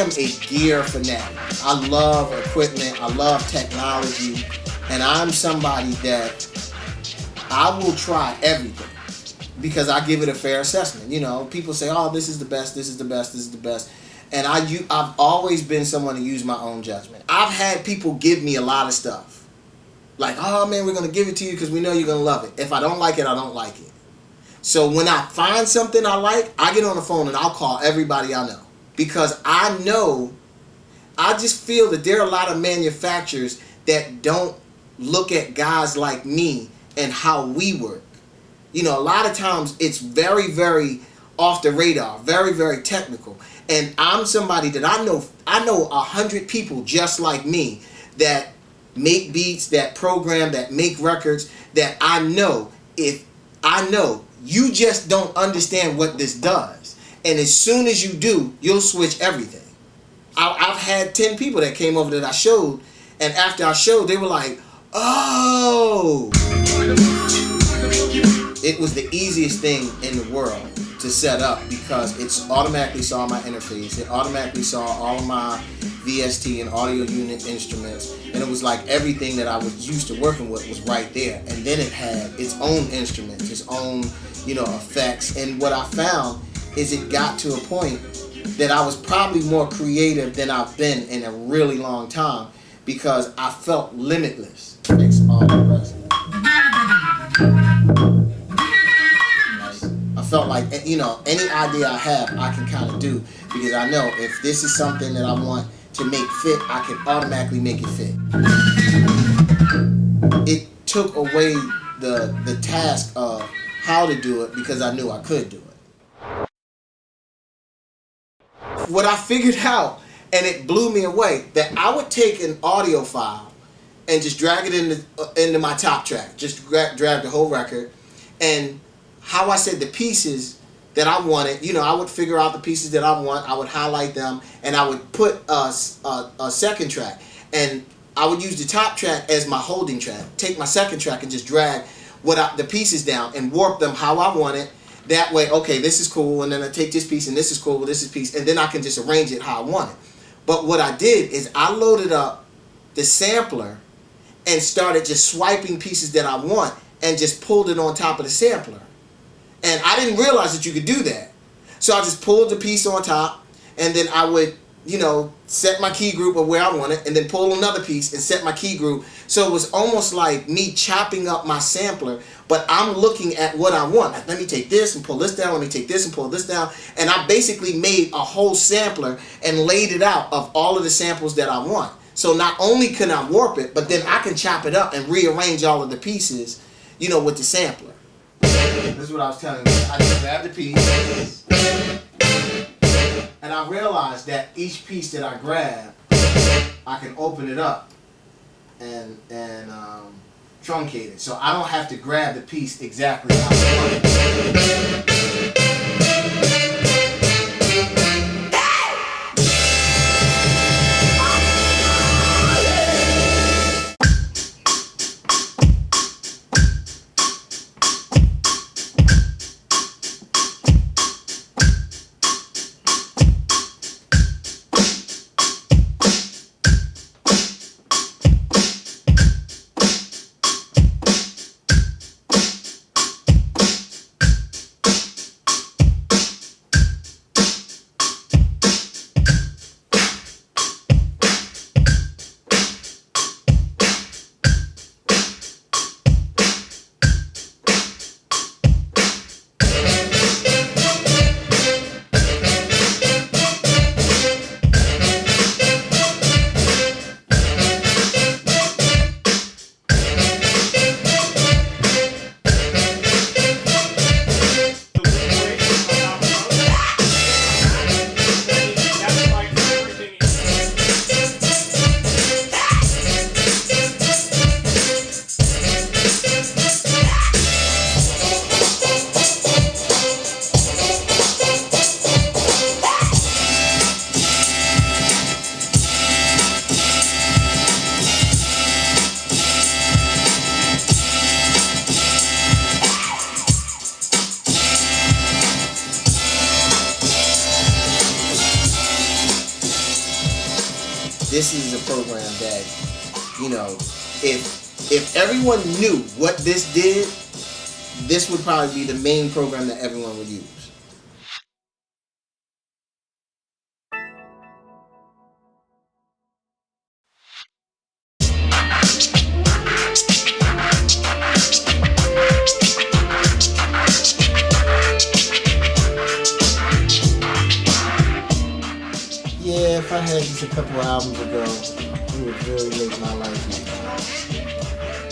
am a gear fanatic. I love equipment, I love technology, and I'm somebody that I will try everything because I give it a fair assessment. You know, people say, oh, this is the best, this is the best, this is the best. And I've always been someone to use my own judgment. I've had people give me a lot of stuff. Like, oh man, we're going to give it to you because we know you're going to love it. If I don't like it, I don't like it. So when I find something I like, I get on the phone and I'll call everybody I know. Because I just feel that there are a lot of manufacturers that don't look at guys like me and how we work. You know, a lot of times it's very, very off the radar, very, very technical. And I'm somebody that I know 100 people just like me that make beats, that program, that make records, that I know you just don't understand what this does. And as soon as you do, you'll switch everything. I've had 10 people that came over that I showed, and after I showed, they were like, oh. It was the easiest thing in the world to set up because it automatically saw my interface. It automatically saw all of my VST and audio unit instruments, and it was like everything that I was used to working with was right there. And then it had its own instruments, its own, effects. And what I found is it got to a point that I was probably more creative than I've been in a really long time because I felt limitless. Thanks, all the rest. I felt like, any idea I have, I can kind of do because I know if this is something that I want to make fit, I can automatically make it fit. It took away the task of how to do it because I knew I could do it. What I figured out, and it blew me away, that I would take an audio file and just drag it into my top track, just drag the whole record, and how I said the pieces that I wanted, I would figure out the pieces that I want, I would highlight them, and I would put a second track. And I would use the top track as my holding track. Take my second track and just drag the pieces down and warp them how I want it. That way, okay, this is cool, and then I take this piece, and this is cool, this is piece, and then I can just arrange it how I want it. But what I did is I loaded up the sampler and started just swiping pieces that I want and just pulled it on top of the sampler. And I didn't realize that you could do that. So I just pulled the piece on top, and then I would, set my key group of where I want it, and then pull another piece and set my key group. So it was almost like me chopping up my sampler, but I'm looking at what I want. Like, let me take this and pull this down, let me take this and pull this down. And I basically made a whole sampler and laid it out of all of the samples that I want. So not only can I warp it, but then I can chop it up and rearrange all of the pieces, with the sampler. This is what I was telling you. I just grabbed the piece, and I realized that each piece that I grab, I can open it up and truncate it. So I don't have to grab the piece exactly how I want it. this is a program that, you know, if everyone knew what this did, this would probably be the main program that everyone would use. Yeah, if I had this a couple albums ago, it would really make my life easier.